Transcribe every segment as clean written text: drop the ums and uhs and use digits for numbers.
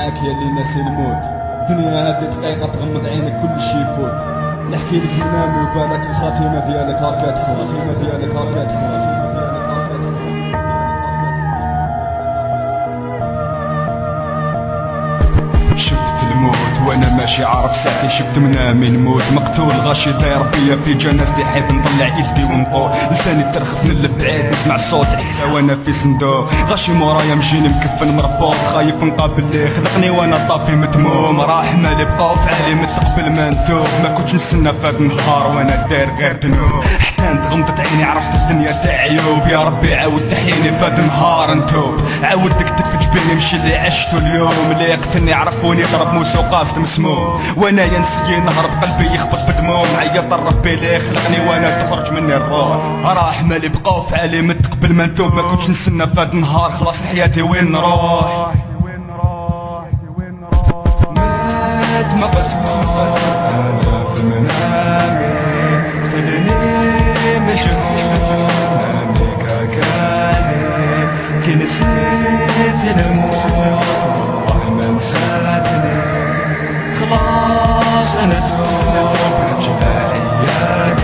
معاك يا اللي ناسي الموت. الدنيا هادي دقيقة تغمض عينك كل شي يفوت. نحكي لك منامي وبالك الخاتمة ديالك هاكا تكون. الخاتمة ديالك هاكا تكون. شفت الموت وانا ماشي عارف ساعتي، شفت منامي نموت مقتول غاشي طاير بيا في جنازتي، حيت نطلع ايدي ونطول لساني ترخف من البعاد، نسمع الصوت عيسى وانا في صندوق غاشي مورايا مجيني مكفن مربوط، خايف نقابل اللي خلقني وانا طافي متموم، راح مالي بقاو في عالي متقبل ما نتوب، ما كنتش نستنى فهاد النهار وانا داير غير ذنوب، حتى غمضت عيني عرفت الدنيا تاع عيوب، يا ربي عاود تحيني فهاد النهار نتوب، عاود دقتك في جبيني مشي اللي عشتو اليوم، اللي قتلني عرفوني ضرب موسى وقاصد مسموم، وانا يا نسي نهرب قلبي يخبط بدموم، عيط ربي اللي خلقني وانا تخرج مني الروح، راح مالي بقاو في عالي متقبل ما نتوب، ما كنتش نستنى فهاد النهار خلاص حياتي وين نروح، مات ما قلت انا في منامي قتلني مجنون نامي كاكاني كي نسيت نموت والله ما نساتني، خلاص انا توب جبالي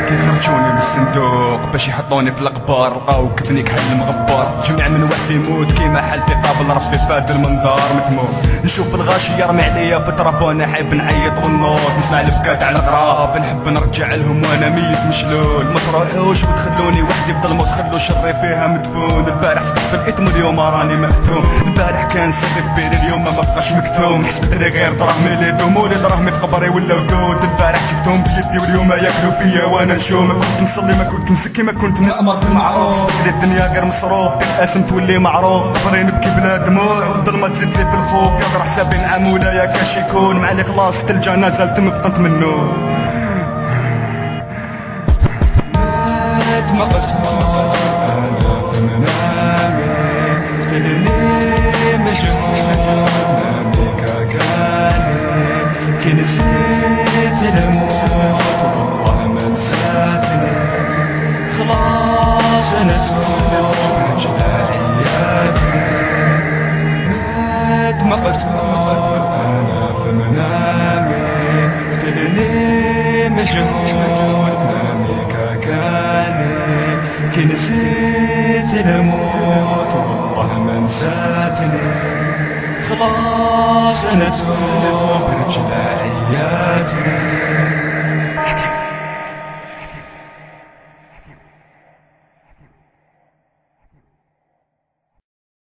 كي خرجوني من الصندوق باش يحطوني في القبار، لقاو كذني كحل مغبر، جمع من واحد يموت كيما حالتي قابل ربي فاد المنظار متموت، نشوف الغاشي يرمي عليا في تراب وانا حايب نعيط والنوض، نسمع البكات على غراب، نحب نرجع لهم وانا ميت مشلول، ما تروحوش وتخلوني وحدي بظلمة وتخلوا شري فيها مدفون، البارح سبقت الاثم واليوم راني مهتوم، البارح كان سري في بالي اليوم ما بقاش مكتوم، حسبت لي غير دراهمي اللي ذومولي دراهمي في قبري ولاو دود، البارح جبتهم بيدي واليوم ياكلوا فيا وانا نشوم، ما كنت نصلي ما كنت نسكي ما كنت نأمر بالمعروف، سبقت لي الدنيا غير مصروف، تنقاسم تولي معروف، قبري نبكي بلا دموع والظلمة تزيد لي في الخوف، يضرح حسابي نعم ولا يا كاش يكون معلي خلاص الجنازة تمفطنت منه، مات ما قلت انا في منامي قتلني مجنون نامي كاكاني كي نسيت نموت والله ما نساتني، خلاص انا توب جبالي مات ما قلت انا في منامي قتلني مجنون نامي كاكاني كي نسيت نموت والله ما نساتني، خلاص انا توب رجل عيالي.